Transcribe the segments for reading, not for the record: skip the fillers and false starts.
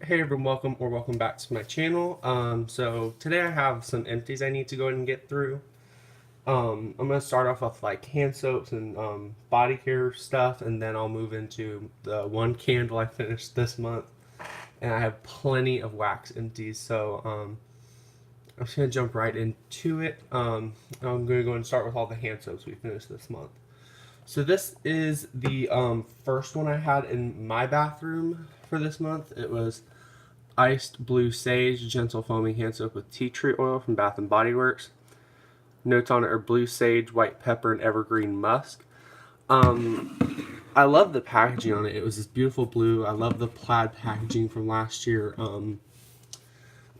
Hey everyone, welcome back to my channel. So today I have some empties I need to go ahead and get through. I'm gonna start off with like hand soaps and body care stuff, and then I'll move into the one candle I finished this month, and I have plenty of wax empties. So I'm just gonna jump right into it. I'm gonna go and start with all the hand soaps we finished this month. So this is the first one I had in my bathroom for this month. It was Iced Blue Sage Gentle Foaming Hand Soap with Tea Tree Oil from Bath& Body Works. Notes on it are blue sage, white pepper, and evergreen musk. I love the packaging on it. It was this beautiful blue. I love the plaid packaging from last year.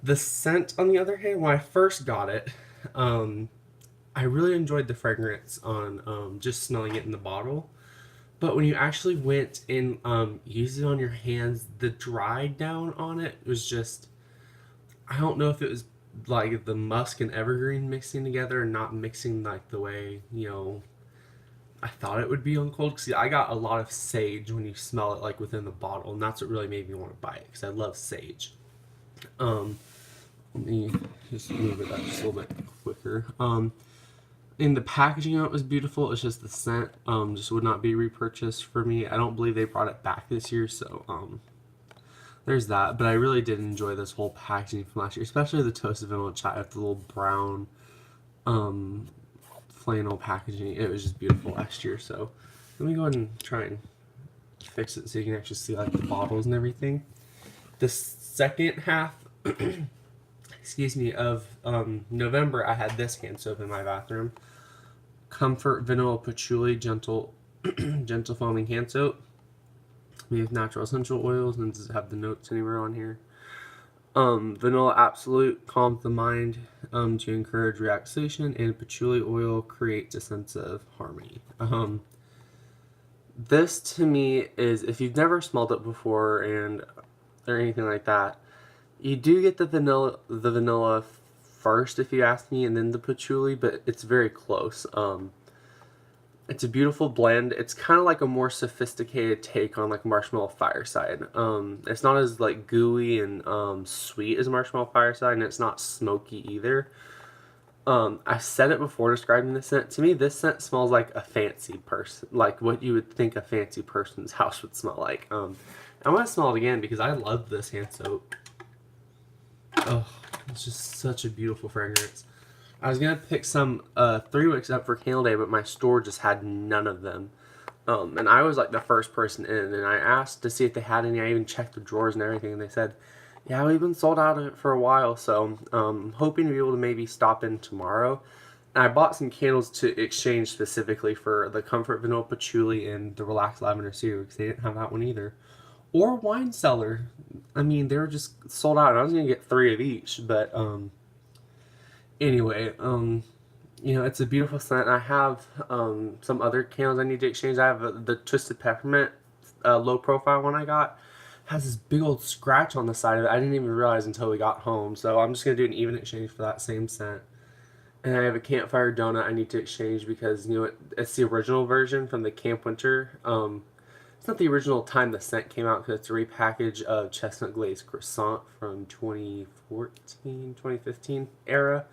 The scent, on the other hand, when I first got it, I really enjoyed the fragrance on just smelling it in the bottle. But when you actually went and used it on your hands, the dry down on it was just, I don't know if it was like the musk and evergreen mixing together and not mixing like the way, I thought it would be on cold. Because I got a lot of sage when you smell it like within the bottle, and that's what really made me want to buy it because I love sage. Um, Let me just move it up just a little bit quicker. And the packaging of it was beautiful. It's just the scent just would not be repurchased for me. I don't believe they brought it back this year, so there's that. But I really did enjoy this whole packaging from last year, especially the toasted vanilla chai with the little brown um, flannel packaging. It was just beautiful last year. So let me go ahead and try and fix it so you can actually see like the bottles and everything. The second half, excuse me, of November, I had this hand soap in my bathroom. Comfort Vanilla Patchouli Gentle Gentle Foaming Hand Soap. We have natural essential oils, and does it have the notes anywhere on here? Vanilla Absolute calms the mind to encourage relaxation, and patchouli oil creates a sense of harmony. This to me is, if you've never smelled it before and or anything like that, you do get the vanilla first, if you ask me, and then the patchouli, but it's very close. It's a beautiful blend. It's kind of like a more sophisticated take on like Marshmallow Fireside. It's not as like gooey and sweet as Marshmallow Fireside, and it's not smoky either. I said it before describing the scent. To me, this scent smells like a fancy person, like what you would think a fancy person's house would smell like. I'm gonna smell it again because I love this hand soap. Oh, it's just such a beautiful fragrance. I was gonna pick some 3 wicks up for Candle Day, but my store just had none of them. And I was like the first person in, and I asked to see if they had any. I even checked the drawers and everything, and they said, "Yeah, we've been sold out of it for a while." So, hoping to be able to maybe stop in tomorrow. And I bought some candles to exchange specifically for the Comfort Vanilla Patchouli and the Relax Lavender Cedar because they didn't have that one either. Or Wine Cellar. I mean, they were just sold out. I was gonna get 3 of each, but anyway, it's a beautiful scent. I have some other candles I need to exchange. I have the Twisted Peppermint low profile one I got. Has this big old scratch on the side of it. I didn't even realize until we got home. So I'm just gonna do an even exchange for that same scent. And I have a Campfire Donut I need to exchange because it's the original version from the Camp Winter. It's not the original time the scent came out because it's a repackage of Chestnut Glazed Croissant from 2014, 2015 era.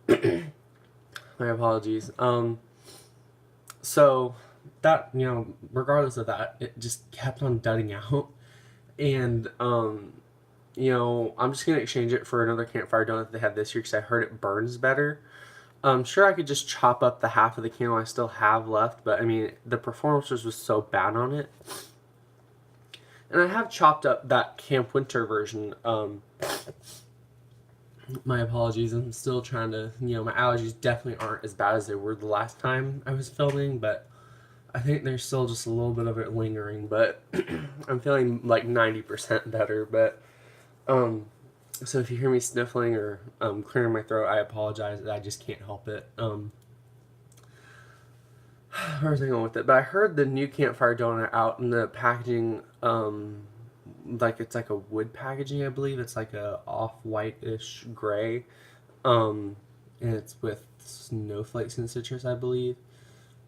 My apologies. So that, regardless of that, it just kept on dudding out. And, I'm just going to exchange it for another Campfire Donut that they had this year because I heard it burns better. Sure, I could just chop up the half of the candle I still have left, but I mean, the performance was so bad on it. And I have chopped up that Camp Winter version. My apologies, I'm still trying to, my allergies definitely aren't as bad as they were the last time I was filming, but I think there's still just a little bit of it lingering, but I'm feeling like 90% better, but, so if you hear me sniffling or clearing my throat, I apologize. I just can't help it. Where was I going with it? But I heard the new Campfire Donut out in the packaging, like it's like a wood packaging, I believe. It's like a off-white-ish gray, and it's with snowflakes and citrus, I believe.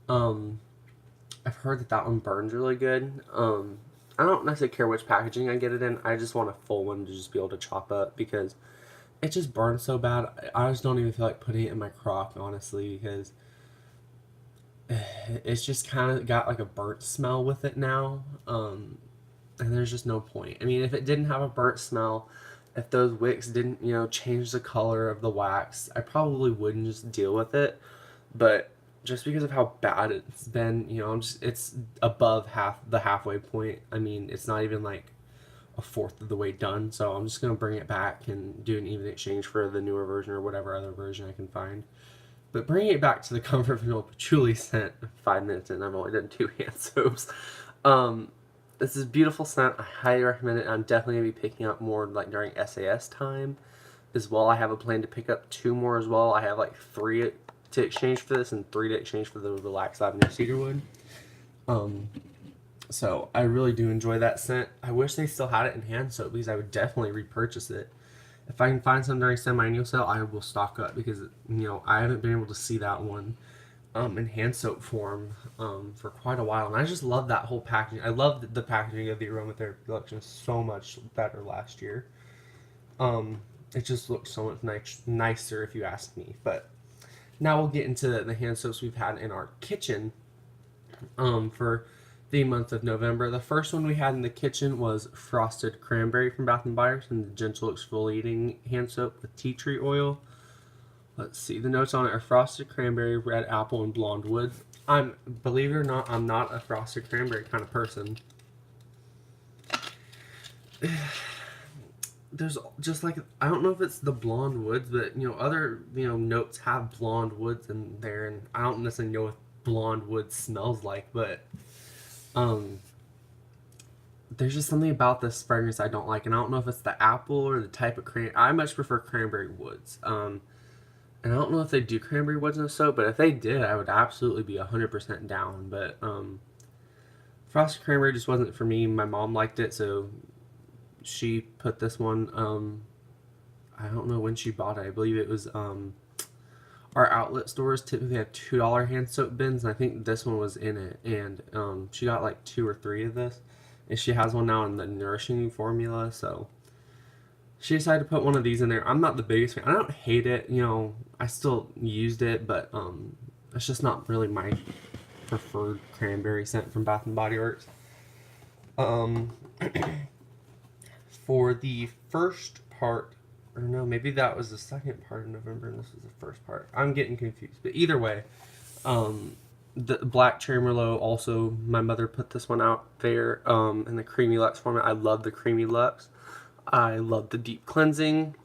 I've heard that one burns really good. I don't necessarily care which packaging I get it in. I just want a full one to just be able to chop up because it just burns so bad. I just don't even feel like putting it in my crock, honestly, because it's just kind of got like a burnt smell with it now. And there's just no point. I mean, if it didn't have a burnt smell, if those wicks didn't, change the color of the wax, I probably wouldn't just deal with it. But just because of how bad it's been, it's above the halfway point. I mean, it's not even like a fourth of the way done. So I'm just gonna bring it back and do an even exchange for the newer version or whatever other version I can find. But bringing it back to the Comfort Vanilla Patchouli scent, 5 minutes in, I've only done 2 hand soaps. Um, this is a beautiful scent. I highly recommend it. I'm definitely gonna be picking up more like during SAS time as well. I have a plan to pick up 2 more as well. I have like 3 to exchange for this and 3 to exchange for the Relax Lavender Cedarwood. So I really do enjoy that scent. I wish they still had it in hand soap because I would definitely repurchase it. If I can find some during semi-annual sale, I will stock up because I haven't been able to see that one in hand soap form for quite a while, and I just love that whole packaging. I love the packaging of the aromatherapy collection so much better last year. It just looks so much nicer if you ask me. But now we'll get into the hand soaps we've had in our kitchen for the month of November. The first one we had in the kitchen was Frosted Cranberry from Bath & Body Works and the Gentle Exfoliating Hand Soap with tea tree oil. Let's see, the notes on it are frosted cranberry, red apple, and blonde wood. Believe it or not, I'm not a frosted cranberry kind of person. There's just like, I don't know if it's the blonde woods, but other notes have blonde woods in there, and I don't necessarily know what blonde wood smells like, but there's just something about this fragrance I don't like, and I don't know if it's the apple or the type of cranberry. I much prefer cranberry woods. And I don't know if they do cranberry woods in a soap, but if they did, I would absolutely be 100% down. But frosted cranberry just wasn't for me. My mom liked it, so she put this one. I don't know when she bought it. I believe it was our outlet stores typically have $2 hand soap bins, and I think this one was in it. And she got like 2 or 3 of this, and she has one now in the Nourishing formula. So she decided to put one of these in there. I'm not the biggest fan. I don't hate it. I still used it, but it's just not really my preferred cranberry scent from Bath and Body Works. For the first part, or no, maybe that was the second part of November and this was the first part. I'm getting confused, but either way, the Black Cherry Merlot also, my mother put this one out there in the Creamy Luxe format. I love the Creamy Luxe. I love the deep cleansing.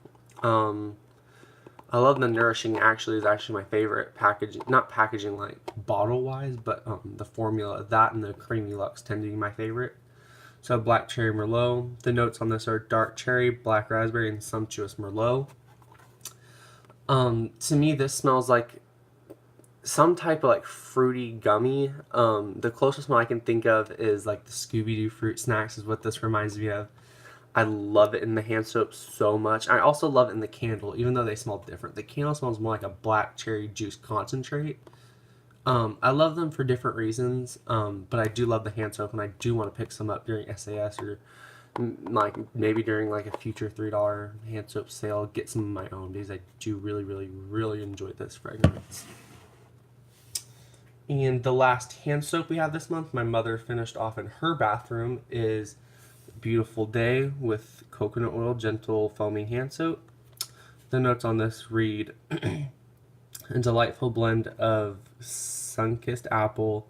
I love the Nourishing. Actually, is actually my favorite packaging. Not packaging like bottle wise, but the formula, that and the Creamy Luxe tend to be my favorite. So Black Cherry Merlot. The notes on this are dark cherry, black raspberry, and sumptuous Merlot. To me, this smells like some type of like fruity gummy. The closest one I can think of is like the Scooby-Doo fruit snacks is what this reminds me of. I love it in the hand soap so much. I also love it in the candle, even though they smell different. The candle smells more like a black cherry juice concentrate. I love them for different reasons, but I do love the hand soap, and I do want to pick some up during SAS or like maybe during like a future $3 hand soap sale. Get some of my own because I do really, really, really enjoy this fragrance. And the last hand soap we have this month, my mother finished off in her bathroom, is Beautiful Day with Coconut Oil Gentle Foaming Hand Soap. The notes on this read a delightful blend of sun-kissed apple,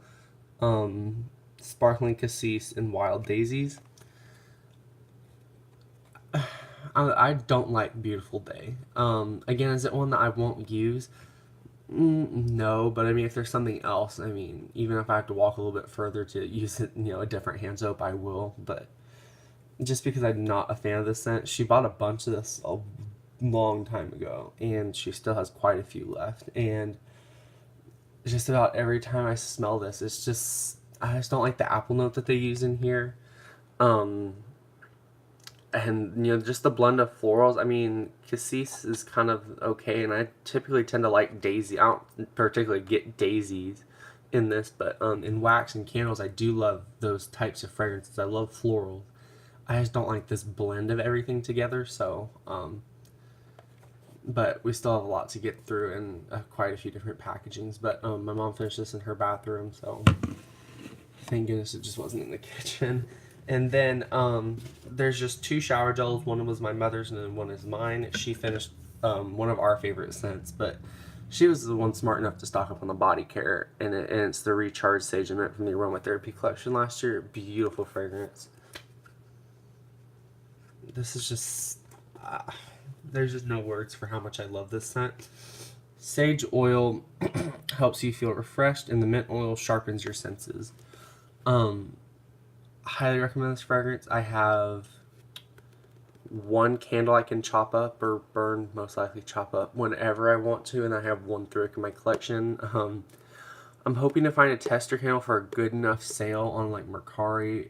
sparkling cassis, and wild daisies. I don't like Beautiful Day. Again, is it one that I won't use? No, but I mean, if there's something else, I mean, even if I have to walk a little bit further to use it, a different hand soap, I will. But just because I'm not a fan of this scent, she bought a bunch of this a long time ago, and she still has quite a few left. And just about every time I smell this, I just don't like the apple note that they use in here. And just the blend of florals. I mean, cassis is kind of okay, and I typically tend to like daisy. I don't particularly get daisies, in this, but in wax and candles, I do love those types of fragrances. I love floral. I just don't like this blend of everything together. So, but we still have a lot to get through and quite a few different packagings. But my mom finished this in her bathroom, so thank goodness it just wasn't in the kitchen. And then there's just 2 shower gels. One was my mother's and then one is mine. She finished one of our favorite scents, but she was the one smart enough to stock up on the body care, and it's the Recharge Sage and Mint from the Aromatherapy collection last year. Beautiful fragrance. This is just, there's just no words for how much I love this scent. Sage oil helps you feel refreshed, and the mint oil sharpens your senses. Highly recommend this fragrance. I have 1 candle I can chop up or burn, most likely chop up whenever I want to, and I have 1 through in my collection. I'm hoping to find a tester candle for a good enough sale on like Mercari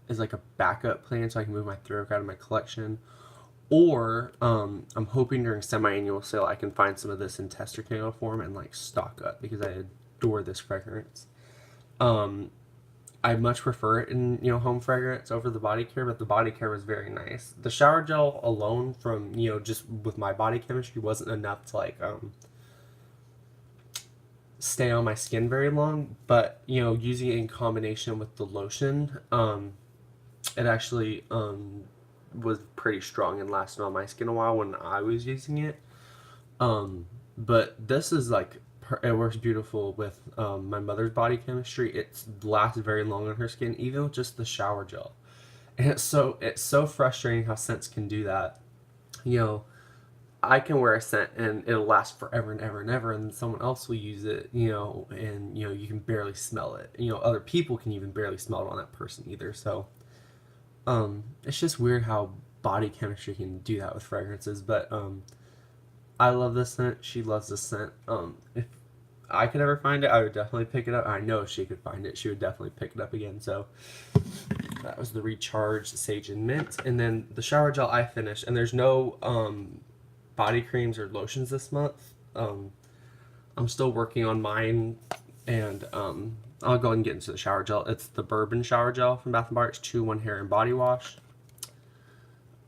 as like a backup plan so I can move my Throw out of my collection. Or I'm hoping during semi-annual sale I can find some of this in tester candle form and like stock up because I adore this fragrance. I much prefer it in home fragrance over the body care, but the body care was very nice. The shower gel alone from just with my body chemistry wasn't enough to like stay on my skin very long, but using it in combination with the lotion, it actually was pretty strong and lasted on my skin a while when I was using it. But this is like, it works beautiful with my mother's body chemistry. It lasts very long on her skin, even with just the shower gel. And it's so frustrating how scents can do that. I can wear a scent and it'll last forever and ever and ever, and someone else will use it, and you can barely smell it. Other people can even barely smell it on that person either. So it's just weird how body chemistry can do that with fragrances. But I love this scent. She loves this scent. If I could ever find it, I would definitely pick it up. I know if she could find it, she would definitely pick it up again. So that was the Recharge Sage and Mint. And then the shower gel I finished. And there's no body creams or lotions this month. I'm still working on mine. And I'll go ahead and get into the shower gel. It's the Bourbon Shower Gel from Bath & Body. It's 2-in-1 hair and body wash.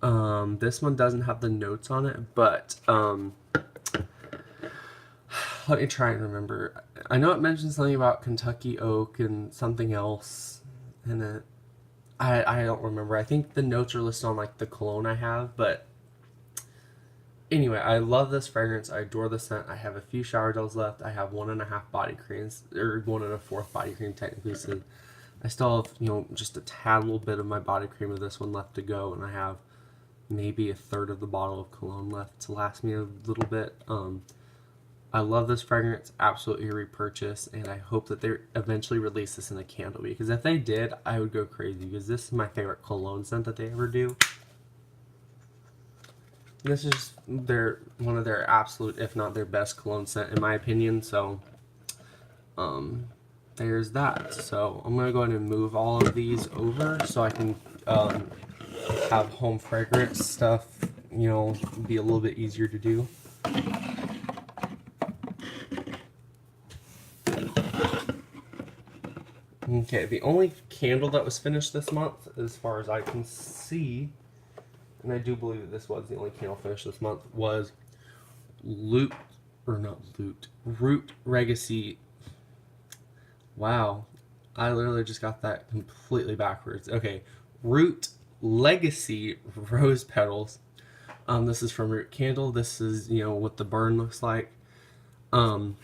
This one doesn't have the notes on it, but let me try and remember. I know it mentions something about Kentucky oak and something else in it. I don't remember. I think the notes are listed on like the cologne I have, but anyway, I love this fragrance. I adore the scent. I have a few shower gels left. I have 1.5 body creams, or 1 1/4 body cream technically. So I still have just a tad little bit of my body cream of this one left to go, and I have maybe a third of the bottle of cologne left to last me a little bit. I love this fragrance, absolutely repurchase, and I hope that they eventually release this in a candle, because if they did, I would go crazy, because this is my favorite cologne scent that they ever do. This is one of their absolute, if not their best cologne scent in my opinion, so there's that. So I'm going to go ahead and move all of these over so I can have home fragrance stuff, be a little bit easier to do. Okay, the only candle that was finished this month, as far as I can see, and I do believe that this was the only candle finished this month, was Root Legacy. Wow, I literally just got that completely backwards. Okay, Root Legacy Rose Petals. This is from Root Candle. This is, what the burn looks like. Burned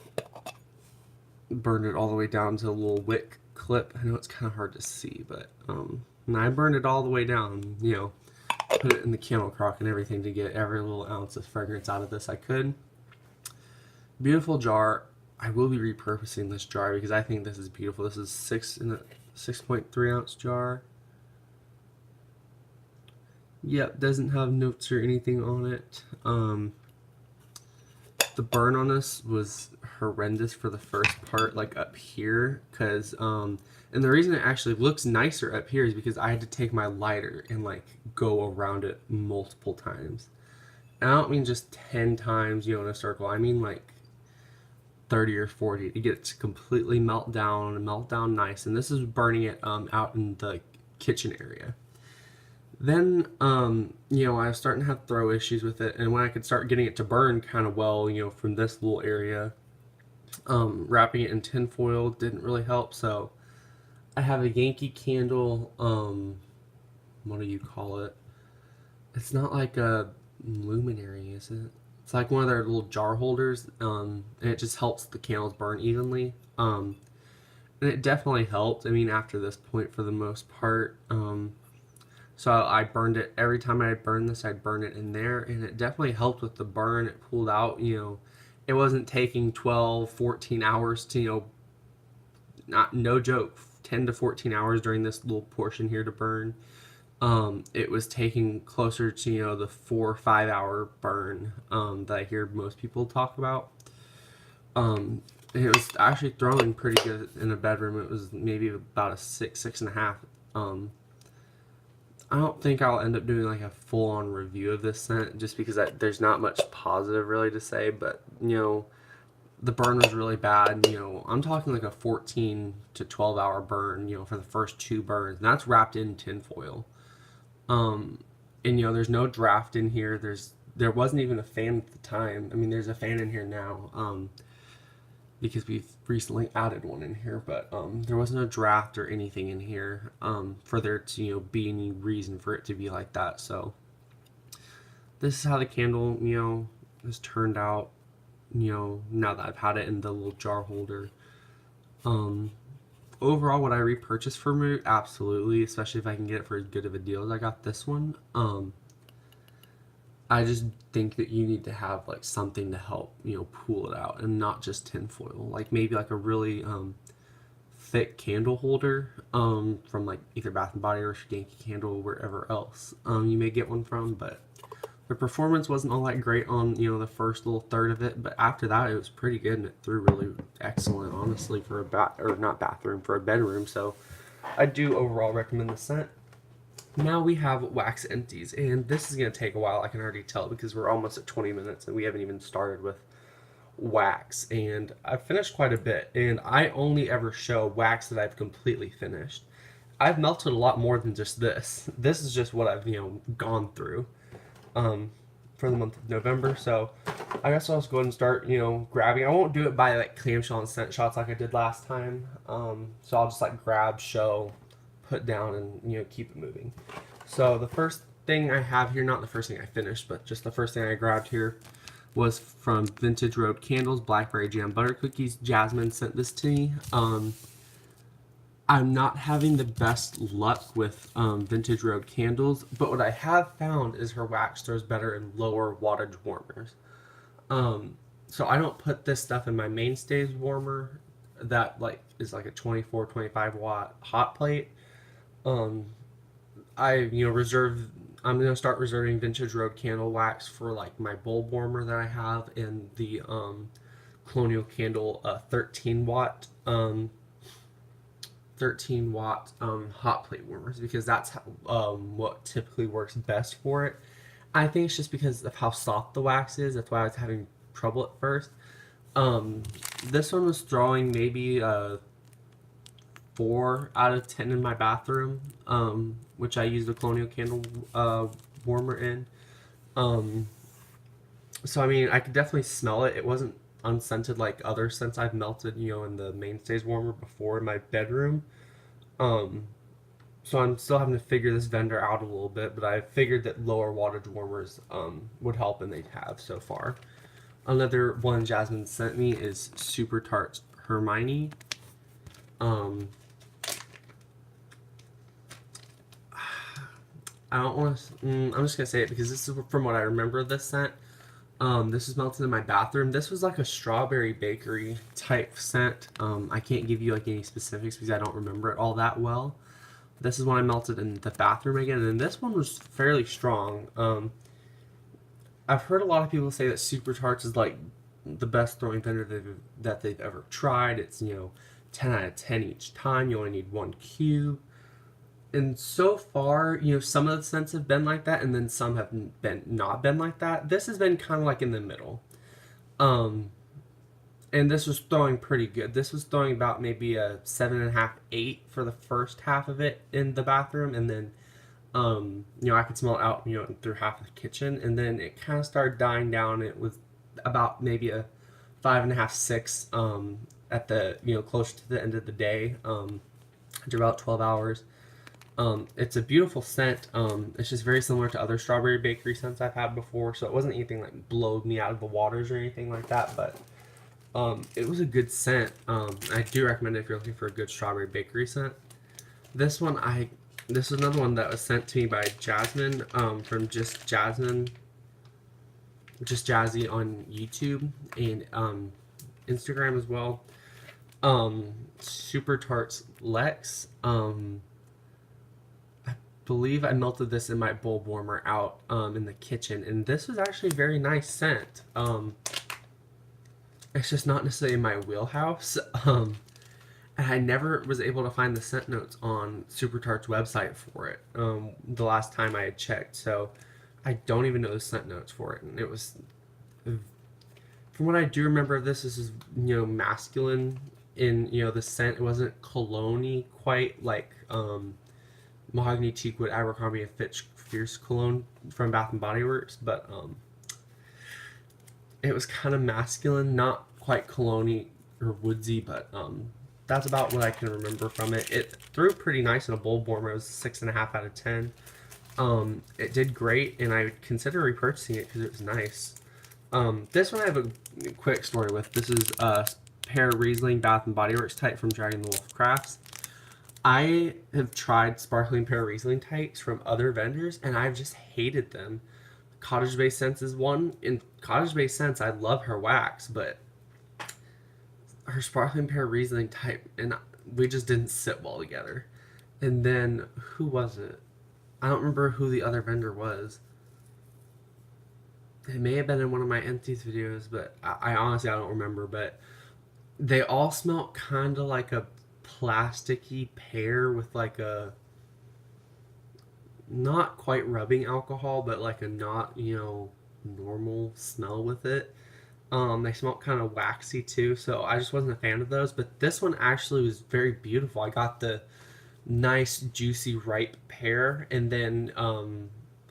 it all the way down to a little wick clip. I know it's kind of hard to see, but and I burned it all the way down, put it in the candle crock and everything to get every little ounce of fragrance out of this I could. Beautiful jar. I will be repurposing this jar because I think this is beautiful. This is 6.3 ounce jar. Yep, doesn't have notes or anything on it. The burn on this was horrendous for the first part, like up here, because and the reason it actually looks nicer up here is because I had to take my lighter and like go around it multiple times. And I don't mean just 10 times, in a circle. I mean like 30 or 40 to get it to completely melt down and melt down nice. And this is burning it out in the kitchen area. Then, I was starting to have throw issues with it, and when I could start getting it to burn kind of well, from this little area, wrapping it in tinfoil didn't really help. So I have a Yankee candle. What do you call it? It's not like a luminary, is it? It's like one of their little jar holders, and it just helps the candles burn evenly. And it definitely helped. I mean, after this point, for the most part. So I burned it every time I burned this. I'd burn it in there, and it definitely helped with the burn. It pulled out. It wasn't taking 12, 14 hours to not no joke, 10 to 14 hours during this little portion here to burn. It was taking closer to the 4 or 5 hour burn that I hear most people talk about. And it was actually throwing pretty good in a bedroom. It was maybe about a 6.5. I don't think I'll end up doing like a full-on review of this scent just because there's not much positive really to say, but the burn was really bad. I'm talking like a 14 to 12 hour burn, for the first 2 burns, and that's wrapped in tinfoil. And there's no draft in here. There wasn't even a fan at the time. I mean, there's a fan in here now, because we've recently added one in here, but there wasn't a draft or anything in here for there to be any reason for it to be like that. So this is how the candle has turned out, now that I've had it in the little jar holder. Overall, would I repurchase from it? Absolutely, especially if I can get it for as good of a deal as I got this one. I just think that you need to have like something to help pull it out, and not just tinfoil. Like maybe like a really thick candle holder from like either Bath and Body or Yankee Candle or wherever else you may get one from. But the performance wasn't all that great on the first little third of it, but after that it was pretty good, and it threw really excellent, honestly, for for a bedroom. So I do overall recommend the scent. Now we have wax empties, and this is going to take a while. I can already tell because we're almost at 20 minutes and we haven't even started with wax, and I've finished quite a bit, and I only ever show wax that I've completely finished. I've melted a lot more than just this. This is just what I've gone through for the month of November. So I guess I'll just go ahead and start grabbing. I won't do it by like clamshell and scent shots like I did last time. So I'll just like grab, show, put down, and keep it moving. So the first thing I have here, not the first thing I finished, but just the first thing I grabbed here, was from Vintage Road Candles, Blackberry Jam Butter Cookies. Jasmine sent this to me. I'm not having the best luck with Vintage Road Candles, but what I have found is her wax throws better in lower wattage warmers. So I don't put this stuff in my mainstays warmer that is like a 24, 25 watt hot plate. I'm gonna start reserving Vintage Road candle wax for like my bulb warmer that I have in the Colonial Candle 13 watt hot plate warmers, because that's what typically works best for it. I think it's just because of how soft the wax is. That's why I was having trouble at first. This one was throwing maybe 4 out of 10 in my bathroom, which I used the Colonial Candle warmer in. So I mean, I could definitely smell it. It wasn't unscented like other scents I've melted, in the mainstays warmer before in my bedroom. So I'm still having to figure this vendor out a little bit, but I figured that lower wattage warmers would help, and they have so far. Another one Jasmine sent me is Super Tarts Hermione. I don't want to. I'm just gonna say it because this is from what I remember of this scent. This was melted in my bathroom. This was like a strawberry bakery type scent. I can't give you like any specifics because I don't remember it all that well. This is when I melted in the bathroom again, and this one was fairly strong. I've heard a lot of people say that Super Tarts is like the best throwing vendor that they've ever tried. It's 10 out of 10 each time. You only need 1 cube. And so far, some of the scents have been like that, and then some have not been like that. This has been kind of like in the middle. And this was throwing pretty good. This was throwing about maybe a 7.5, 8 for the first half of it in the bathroom, and then I could smell it out, through half of the kitchen, and then it kind of started dying down. It was about maybe a 5.5, 6 at the closer to the end of the day, after about 12 hours. It's a beautiful scent. It's just very similar to other strawberry bakery scents I've had before, so it wasn't anything like blowed me out of the waters or anything like that, but it was a good scent. I do recommend it if you're looking for a good strawberry bakery scent. This one, this is another one that was sent to me by Jasmine, from Just Jasmine, Just Jazzy on YouTube and Instagram as well. Super Tarts Lex. I believe I melted this in my bulb warmer out in the kitchen, and this was actually a very nice scent. It's just not necessarily in my wheelhouse. And I never was able to find the scent notes on Super Tart's website for it the last time I had checked. So I don't even know the scent notes for it. And it was, from what I do remember of this, this is, masculine in, the scent. It wasn't cologne-y quite like Mahogany Teakwood Abercrombie and Fitch Fierce Cologne from Bath and Body Works, but it was kind of masculine, not quite cologne-y or woodsy, but that's about what I can remember from it. It threw pretty nice in a bulb warmer. It was 6.5 out of 10. It did great, and I would consider repurchasing it because it was nice. This one I have a quick story with. This is Pear Riesling Bath and Body Works type from Dragon the Wolf Crafts. I have tried sparkling pear Riesling types from other vendors, and I've just hated them. Cottage Bay Scents is one. In Cottage Bay Scents, I love her wax, but her sparkling pear Riesling type, and we just didn't sit well together. And then, who was it? I don't remember who the other vendor was. It may have been in one of my empties videos, but I honestly, I don't remember. But they all smelled kind of like a plasticky pear with like a, not quite rubbing alcohol, but like a not, normal smell with it. They smelled kind of waxy too, so I just wasn't a fan of those. But this one actually was very beautiful. I got the nice, juicy, ripe pear, and then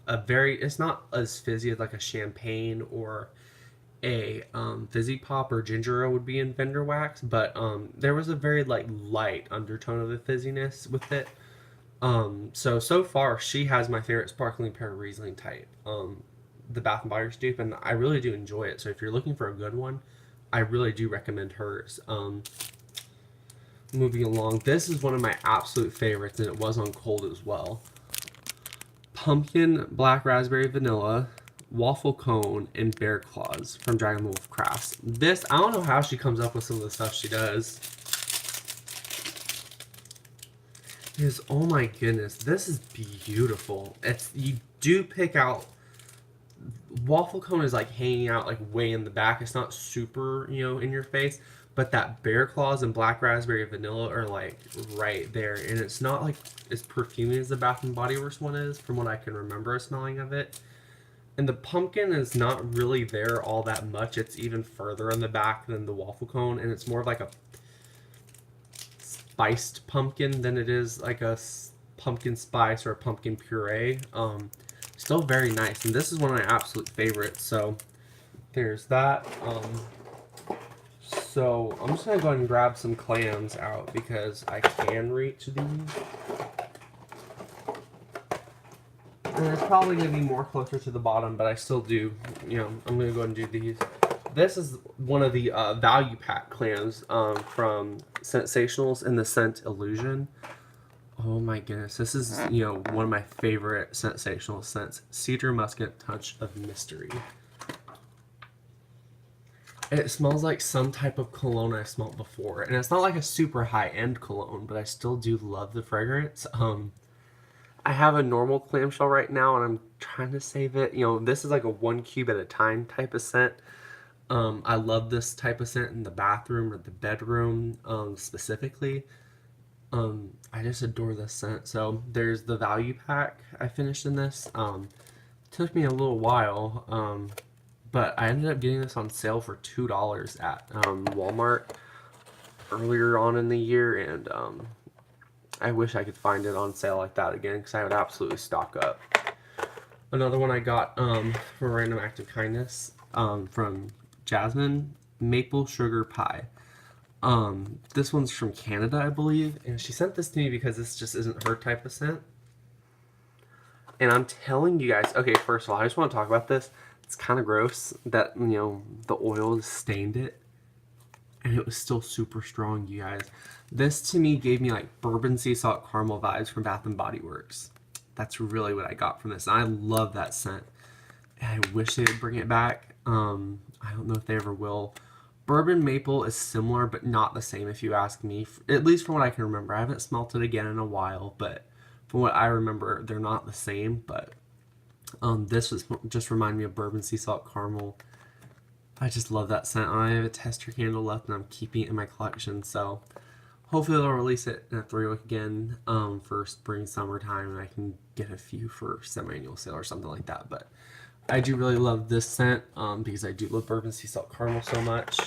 it's not as fizzy as like a champagne or a fizzy pop or ginger ale would be in vendor wax, but there was a very like light undertone of the fizziness with it. So far she has my favorite sparkling pear Riesling type. The Bath and Body Works dupe, and I really do enjoy it. So if you're looking for a good one, I really do recommend hers. Moving along, this is one of my absolute favorites, and it was on cold as well. Pumpkin Black Raspberry Vanilla Waffle Cone and Bear Claws from Dragon the Wolf Crafts. This, I don't know how she comes up with some of the stuff she does. Oh my goodness, this is beautiful. You do pick out, waffle cone is like hanging out like way in the back. It's not super, in your face, but that bear claws and black raspberry vanilla are like right there, and it's not like as perfumey as the Bath and Body Works one is, from what I can remember smelling of it. And the pumpkin is not really there all that much. It's even further in the back than the waffle cone, and it's more of like a spiced pumpkin than it is like a pumpkin spice or a pumpkin puree. Still very nice, and this is one of my absolute favorites. So there's that. So I'm just gonna go ahead and grab some clams out because I can reach these. And it's probably gonna be more closer to the bottom, but I still do, I'm gonna go ahead and do these. This is one of the value pack clams from Scentsationals in the scent Illusion. Oh my goodness, this is, one of my favorite Scentsational scents. Cedar Muscat Touch of Mystery. It smells like some type of cologne I smelled before. And it's not like a super high-end cologne, but I still do love the fragrance. I have a normal clamshell right now, and I'm trying to save it. This is like a 1 cube at a time type of scent. I love this type of scent in the bathroom or the bedroom specifically. I just adore this scent. So there's the value pack I finished in this. Took me a little while, but I ended up getting this on sale for $2 at Walmart earlier on in the year, and I wish I could find it on sale like that again because I would absolutely stock up. Another one I got for Random Act of Kindness from Jasmine, maple sugar pie. This one's from Canada, I believe, and she sent this to me because this just isn't her type of scent. And I'm telling you guys, okay, first of all, I just want to talk about this. It's kind of gross that, you know, the oil stained it, and it was still super strong, you guys. This to me gave me like bourbon sea salt caramel vibes from Bath and Body Works. That's really what I got from this. And I love that scent. And I wish they would bring it back. I don't know if they ever will. Bourbon maple is similar, but not the same if you ask me. At least from what I can remember. I haven't smelt it again in a while, but from what I remember, they're not the same. But this was just reminded me of bourbon sea salt caramel. I just love that scent. I have a tester candle left, and I'm keeping it in my collection. So hopefully they'll release it in a 3-week again for spring, summertime, and I can get a few for semi-annual sale or something like that. But I do really love this scent because I do love bourbon sea salt caramel so much.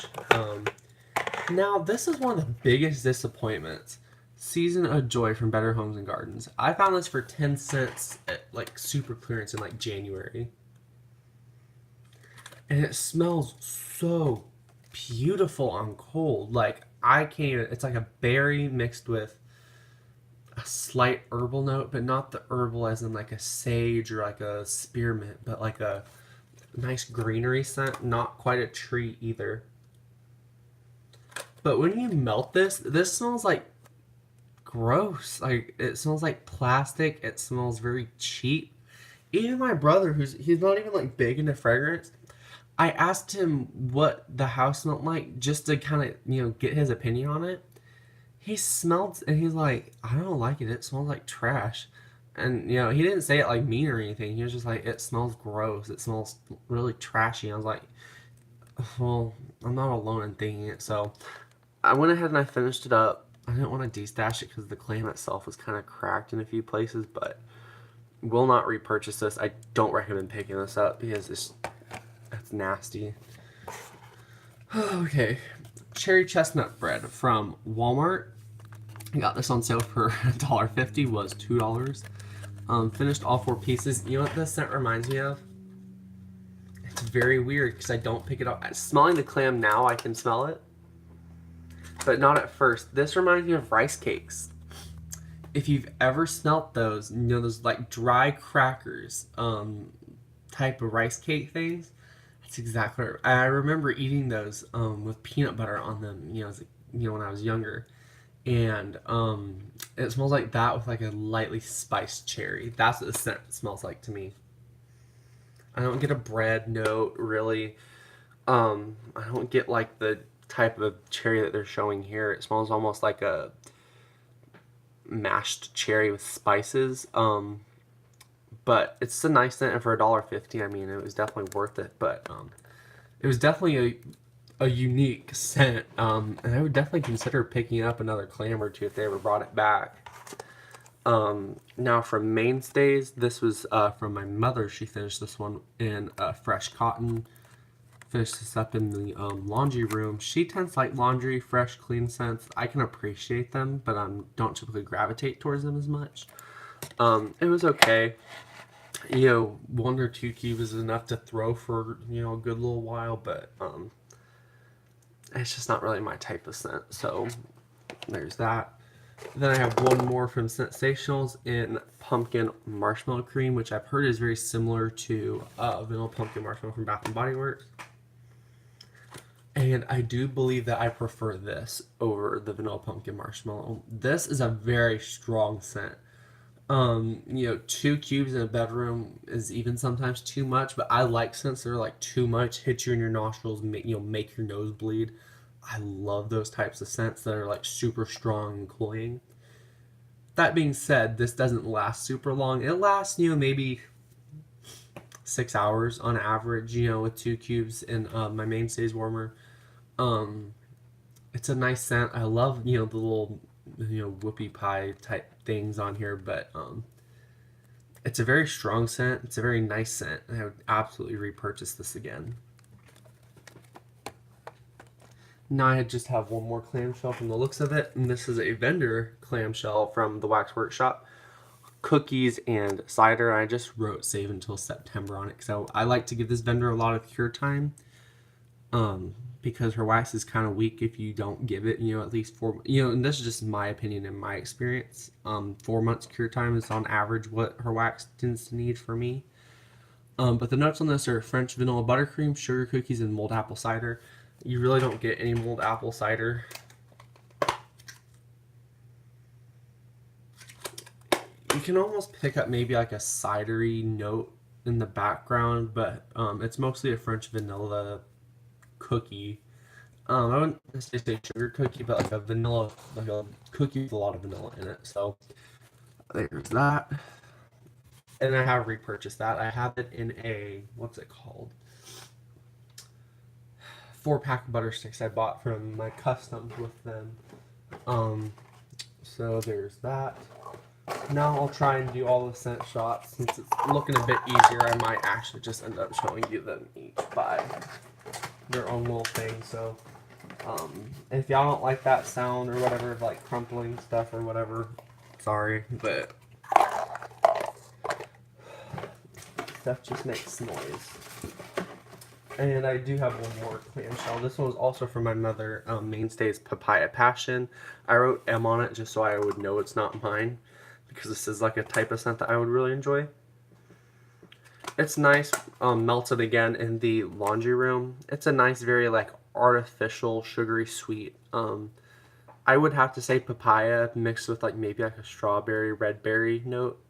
Now, this is one of the biggest disappointments. Season of Joy from Better Homes and Gardens. I found this for 10 cents at like super clearance in like January. And it smells so beautiful on cold. Like, I can't even, it's like a berry mixed with a slight herbal note, but not the herbal as in like a sage or like a spearmint, but like a nice greenery scent. Not quite a tree either. But when you melt this, this smells like gross. Like, it smells like plastic. It smells very cheap. Even my brother, he's not even like big into fragrance, I asked him what the house smelled like just to kind of, you know, get his opinion on it. He smelled and he's like, I don't like it. It smells like trash. And, you know, he didn't say it like mean or anything. He was just like, it smells gross. It smells really trashy. I was like, well, I'm not alone in thinking it. So I went ahead and I finished it up. I didn't want to destash it because the clam itself was kind of cracked in a few places, but will not repurchase this. I don't recommend picking this up because that's nasty. Okay, cherry chestnut bread from Walmart. I got this on sale for $1.50, was $2. Finished all 4 pieces. You know what this scent reminds me of? It's very weird because I don't pick it up. Smelling the clam now, I can smell it, but not at first. This reminds me of rice cakes. If you've ever smelt those, you know, those like dry crackers type of rice cake things. That's exactly what I remember eating those with peanut butter on them, you know, when I was younger. And it smells like that with like a lightly spiced cherry. That's what the scent smells like to me. I don't get a bread note really. I don't get like the type of cherry that they're showing here. It smells almost like a mashed cherry with spices. But it's a nice scent, and for $1.50, I mean, it was definitely worth it. But it was definitely a unique scent, and I would definitely consider picking up another clam or two if they ever brought it back. Now from Mainstays, this was from my mother. She finished this one in fresh cotton. Finished this up in the laundry room. She tends to like laundry, fresh, clean scents. I can appreciate them, but I don't typically gravitate towards them as much. It was okay. You know, 1 or 2 cubes is enough to throw for, you know, a good little while, but it's just not really my type of scent. So there's that. Then I have one more from Sensationals in pumpkin marshmallow cream, which I've heard is very similar to vanilla pumpkin marshmallow from Bath and Body Works. And I do believe that I prefer this over the vanilla pumpkin marshmallow. This is a very strong scent. You know, 2 cubes in a bedroom is even sometimes too much, but I like scents that are like too much, hit you in your nostrils, make your nose bleed. I love those types of scents that are like super strong and cloying. That being said, this doesn't last super long. It lasts, you know, maybe 6 hours on average, you know, with 2 cubes in my Mainstays warmer. It's a nice scent. I love, you know, the little, you know, whoopie pie type things on here, but it's a very strong scent. It's a very nice scent. I would absolutely repurchase this again. Now I just have one more clamshell from the looks of it, and this is a vendor clamshell from the Wax Workshop. Cookies and cider. I just wrote save until September on it, so I like to give this vendor a lot of cure time. Because her wax is kind of weak if you don't give it, at least 4, and this is just my opinion and my experience. 4 months cure time is on average what her wax tends to need for me. But the notes on this are French vanilla buttercream, sugar cookies, and mulled apple cider. You really don't get any mulled apple cider. You can almost pick up maybe like a cidery note in the background, but it's mostly a French vanilla cookie. I wouldn't necessarily say sugar cookie, but like a vanilla, like a cookie with a lot of vanilla in it. So there's that. And I have repurchased that. I have it in a, what's it called? 4-pack of butter sticks I bought from my customs with them. So there's that. Now I'll try and do all the scent shots. Since it's looking a bit easier, I might actually just end up showing you them each by their own little thing. So if y'all don't like that sound or whatever, of like crumpling stuff or whatever, sorry, but stuff just makes noise. And I do have one more clamshell. This one was also from my mother, Mainstay's Papaya Passion. I wrote M on it just so I would know it's not mine, because this is like a type of scent that I would really enjoy. It's nice, melted again in the laundry room. It's a nice, very like artificial, sugary sweet. I would have to say papaya mixed with like maybe like a strawberry, red berry note.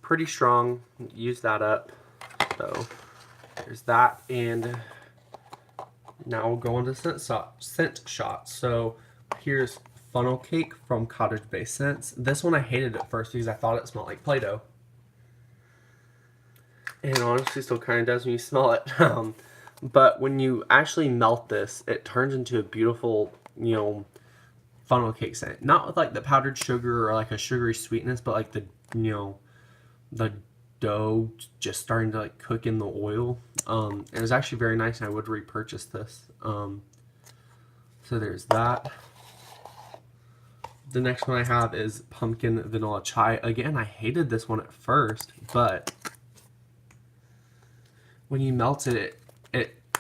Pretty strong. Use that up. So there's that, and now we'll go on to scent shots. So here's Funnel Cake from Cottage Bay Scents. This one I hated at first because I thought it smelled like Play-Doh. And honestly still kind of does when you smell it. But when you actually melt this, it turns into a beautiful, funnel cake scent. Not with like the powdered sugar or like a sugary sweetness, but like the, the dough just starting to like cook in the oil. It was actually very nice, and I would repurchase this. So there's that. The next one I have is Pumpkin Vanilla Chai. Again, I hated this one at first, but when you melt it,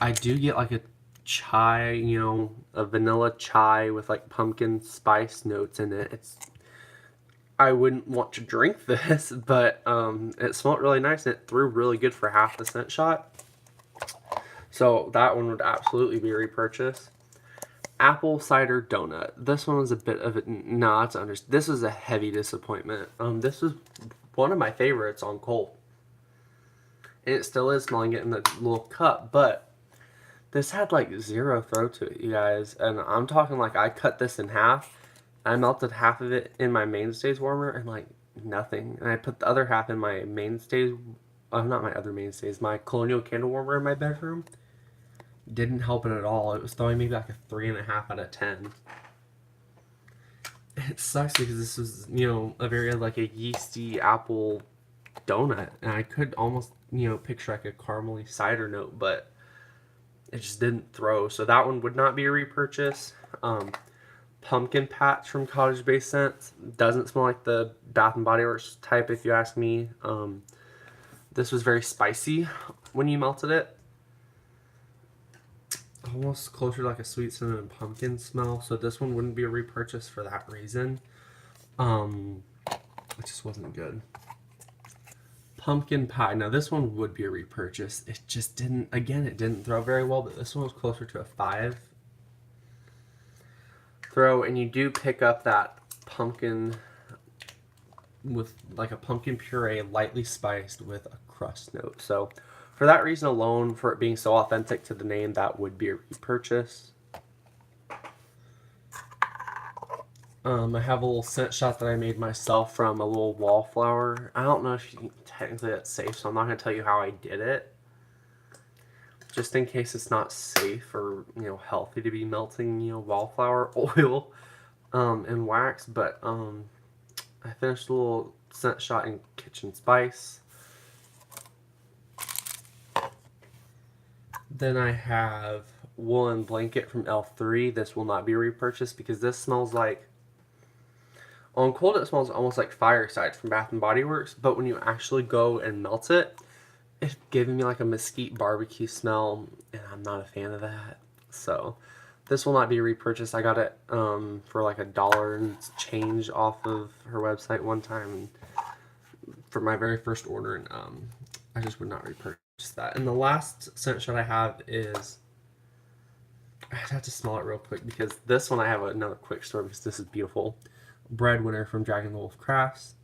I do get like a chai, a vanilla chai with like pumpkin spice notes in it. I wouldn't want to drink this, but it smelled really nice, and it threw really good for half the scent shot. So that one would absolutely be a repurchase. Apple cider donut. This one was a bit of a this was a heavy disappointment. This was one of my favorites on Colt, and it still is, smelling it in the little cup, but this had like 0 throw to it, you guys. And I'm talking like I cut this in half. I melted half of it in my Mainstays warmer and like nothing. And I put the other half in my Mainstays, not my other Mainstays, my Colonial candle warmer in my bedroom. Didn't help it at all. It was throwing me like a 3.5 out of 10. It sucks because this was, a very like a yeasty apple donut. And I could almost, picture like a caramely cider note, but it just didn't throw. So that one would not be a repurchase. Pumpkin Patch from Cottage Bay Scents. Doesn't smell like the Bath and Body Works type, if you ask me. This was very spicy when you melted it. Almost closer to like a sweet cinnamon pumpkin smell. So this one wouldn't be a repurchase for that reason. It just wasn't good. Pumpkin Pie. Now this one would be a repurchase. It just didn't, again, it didn't throw very well, but this one was closer to a 5 throw, and you do pick up that pumpkin with like a pumpkin puree lightly spiced with a crust note. So for that reason alone, for it being so authentic to the name, that would be a repurchase. I have a little scent shot that I made myself from a little wallflower. I don't know if technically that's safe, so I'm not going to tell you how I did it. Just in case it's not safe or, healthy to be melting, wallflower oil and wax. But I finished a little scent shot in Kitchen Spice. Then I have woolen blanket from L3. This will not be repurchased because this smells like, on cold it smells almost like Fireside from Bath and Body Works, but when you actually go and melt it, it's giving me like a mesquite barbecue smell, and I'm not a fan of that. So this will not be repurchased. I got it for like $1 and change off of her website one time for my very first order, and I just would not repurchase that. And the last scent shot I have is, I have to smell it real quick because this one I have another quick story because this is beautiful. Breadwinner from Dragon the Wolf Crafts.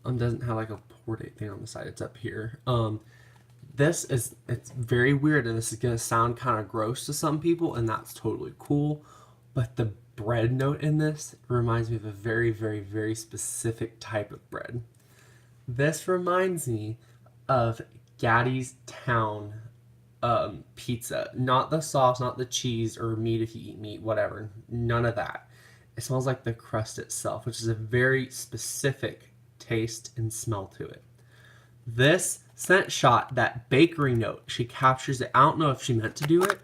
Doesn't have like a pour date thing on the side. It's up here. It's very weird, and this is gonna sound kind of gross to some people, and that's totally cool. But the bread note in this reminds me of a very, very, very specific type of bread. This reminds me of Gaddy's Town pizza. Not the sauce, not the cheese or meat if you eat meat, whatever. None of that. It smells like the crust itself, which is a very specific taste and smell to it. This scent shot, that bakery note, she captures it. I don't know if she meant to do it,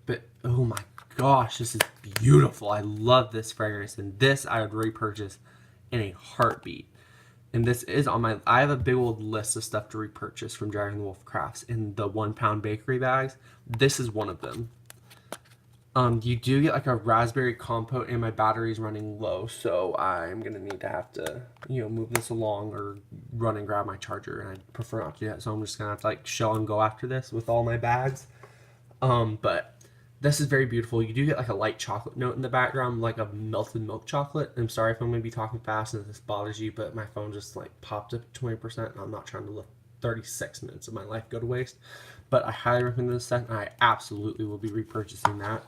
but oh my gosh, this is beautiful. I love this fragrance, and this I would repurchase in a heartbeat. And this is on my, I have a big old list of stuff to repurchase from Dragon Wolf Crafts in the 1-pound bakery bags. This is one of them. You do get like a raspberry compote, and my battery's running low, so I'm gonna need to have to, move this along or run and grab my charger, and I prefer not to do that, so I'm just gonna have to like show and go after this with all my bags. But this is very beautiful. You do get like a light chocolate note in the background, like a melted milk chocolate. I'm sorry if I'm gonna be talking fast and if this bothers you, but my phone just like popped up 20%, and I'm not trying to let 36 minutes of my life go to waste. But I highly recommend this scent, and I absolutely will be repurchasing that.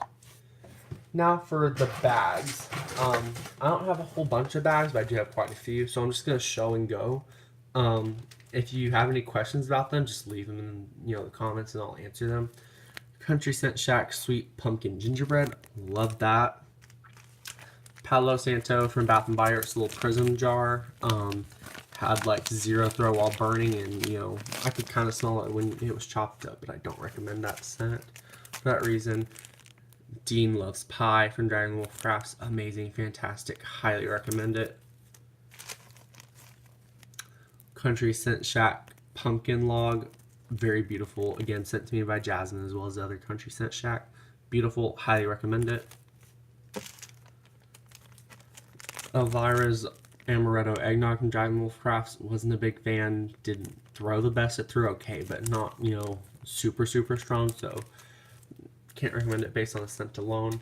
Now for the bags. I don't have a whole bunch of bags, but I do have quite a few, so I'm just going to show and go. If you have any questions about them, just leave them in the comments and I'll answer them. Country Scent Shack Sweet Pumpkin Gingerbread. Love that. Palo Santo from Bath & Body Works, a little prism jar. Had like 0 throw while burning, and I could kind of smell it when it was chopped up, but I don't recommend that scent for that reason. Dean Loves Pie from Dragon Wolf Crafts. Amazing, fantastic, highly recommend it. Country Scent Shack Pumpkin Log. Very beautiful. Again, sent to me by Jasmine as well as the other Country Scent Shack. Beautiful, highly recommend it. Elvira's Amaretto Eggnog from Dragon Wolf Crafts. Wasn't a big fan. Didn't throw the best. It threw okay, but not, super, super strong, so can't recommend it based on the scent alone.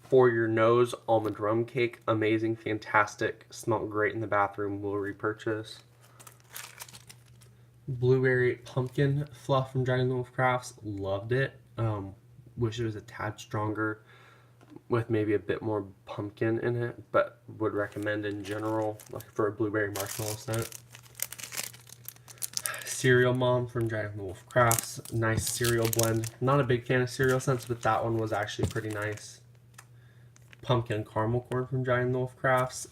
For Your Nose Almond Rum Cake. Amazing, fantastic. Smelled great in the bathroom. Will repurchase. Blueberry Pumpkin Fluff from Dragon Wolf Crafts. Loved it. Wish it was a tad stronger with maybe a bit more pumpkin in it, but would recommend in general, like for a blueberry marshmallow scent. Cereal Mom from Dragon Wolf Crafts. Nice cereal blend. Not a big fan of cereal scents, but that one was actually pretty nice. Pumpkin Caramel Corn from Dragon Wolf Crafts.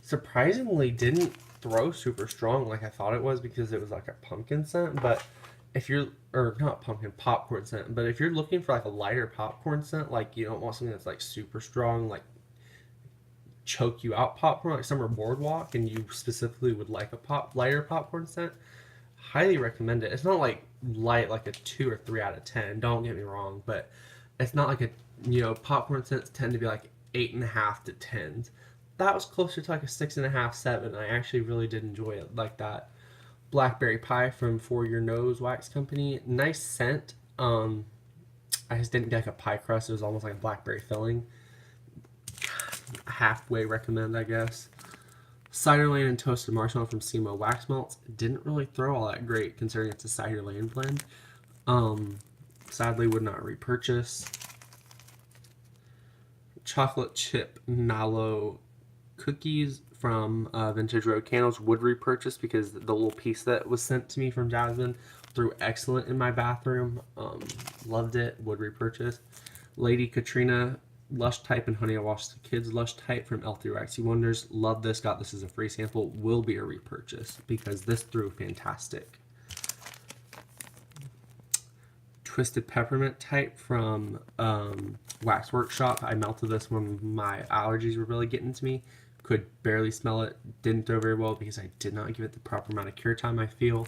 Surprisingly didn't throw super strong like I thought it was because it was like a pumpkin scent, but if you're, or not pumpkin, popcorn scent, but if you're looking for like a lighter popcorn scent, like you don't want something that's like super strong, like choke you out popcorn, like Summer Boardwalk, and you specifically would like a lighter popcorn scent, highly recommend it. It's not like light like a 2 or 3 out of 10, don't get me wrong, but it's not like a, popcorn scents tend to be like 8.5 to 10s. That was closer to like a 6.5, 7. I actually really did enjoy it like that. Blackberry Pie from For Your Nose Wax Company. Nice scent. I just didn't get like a pie crust. It was almost like a blackberry filling. Halfway recommend, I guess. Cider Lane and Toasted Marshmallow from Simo Wax Melts. Didn't really throw all that great considering it's a Cider Lane blend. Sadly would not repurchase. Chocolate Chip Mallow Cookies from Vintage Road Candles would repurchase because the little piece that was sent to me from Jasmine threw excellent in my bathroom. Loved it, would repurchase. Lady Katrina Lush Type and Honey I Wash the Kids Lush Type from L3 Waxy Wonders. Love this, got this as a free sample. Will be a repurchase because this threw fantastic. Twisted Peppermint type from Wax Workshop. I melted this when my allergies were really getting to me. Could barely smell it. Didn't do very well because I did not give it the proper amount of cure time, I feel.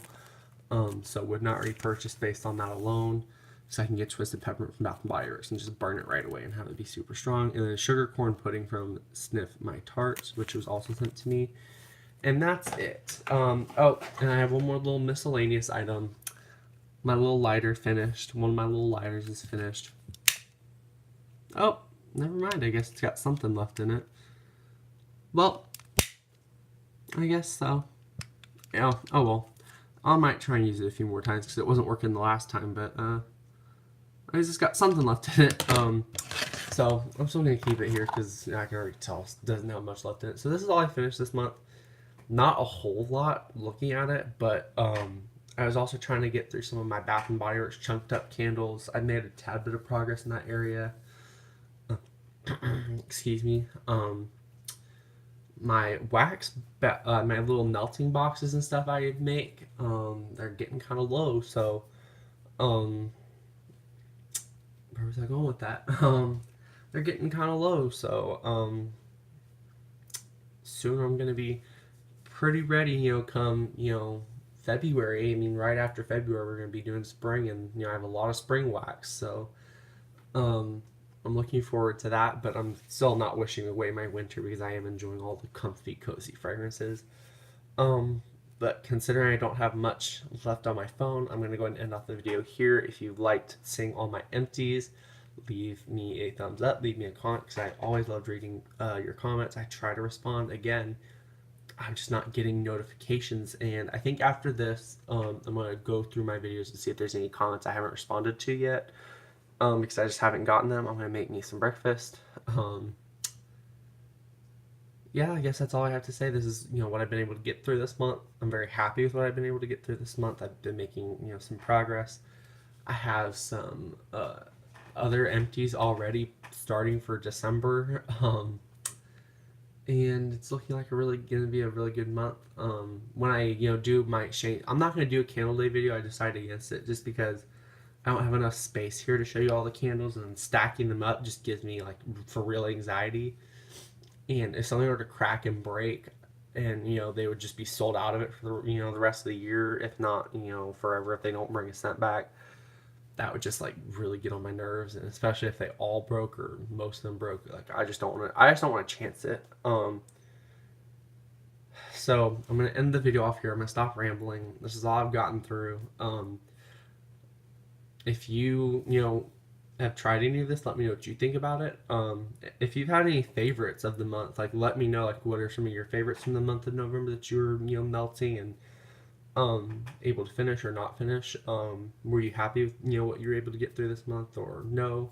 So would not repurchase based on that alone. So I can get Twisted Peppermint from Bath & Body Works and just burn it right away and have it be super strong. And then sugar corn pudding from Sniff My Tarts, which was also sent to me. And that's it. Oh, and I have one more little miscellaneous item. My little lighter finished. One of my little lighters is finished. Oh, never mind. I guess it's got something left in it. Well, I guess so. Yeah. Oh well. I might try and use it a few more times because it wasn't working the last time, but I just got something left in it. So I'm still gonna keep it here because I can already tell it doesn't have much left in it. So this is all I finished this month. Not a whole lot looking at it, but I was also trying to get through some of my Bath and Body Works chunked up candles. I made a tad bit of progress in that area. Excuse me. My my little melting boxes and stuff I make, they're getting kind of low. So, where was I going with that? They're getting kind of low. So, soon I'm gonna be pretty ready. Come February. I mean, right after February, we're gonna be doing spring, and I have a lot of spring wax. So, I'm looking forward to that, but I'm still not wishing away my winter because I am enjoying all the comfy, cozy fragrances. But considering I don't have much left on my phone, I'm going to go ahead and end off the video here. If you liked seeing all my empties, leave me a thumbs up, leave me a comment, because I always loved reading your comments. I try to respond. Again, I'm just not getting notifications, and I think after this, I'm going to go through my videos and see if there's any comments I haven't responded to yet. Because I just haven't gotten them. I'm going to make me some breakfast. Yeah, I guess that's all I have to say. This is, what I've been able to get through this month. I'm very happy with what I've been able to get through this month. I've been making, some progress. I have some other empties already starting for December. And it's looking like going to be a really good month. When I, do my exchange, I'm not going to do a candle day video. I decided against it just because I don't have enough space here to show you all the candles, and stacking them up just gives me for real anxiety. And if something were to crack and break, and they would just be sold out of it for the rest of the year, if not forever, if they don't bring a scent back, that would just really get on my nerves. And especially if they all broke or most of them broke, I just don't want to chance it. So I'm gonna end the video off here. I'm gonna stop rambling. This is all I've gotten through. If you have tried any of this, let me know what you think about it. If you've had any favorites of the month, let me know what are some of your favorites from the month of November that you were melting and able to finish or not finish. Were you happy with what you were able to get through this month or no?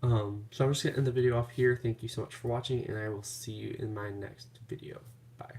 So I'm just gonna end the video off here. Thank you so much for watching, and I will see you in my next video. Bye.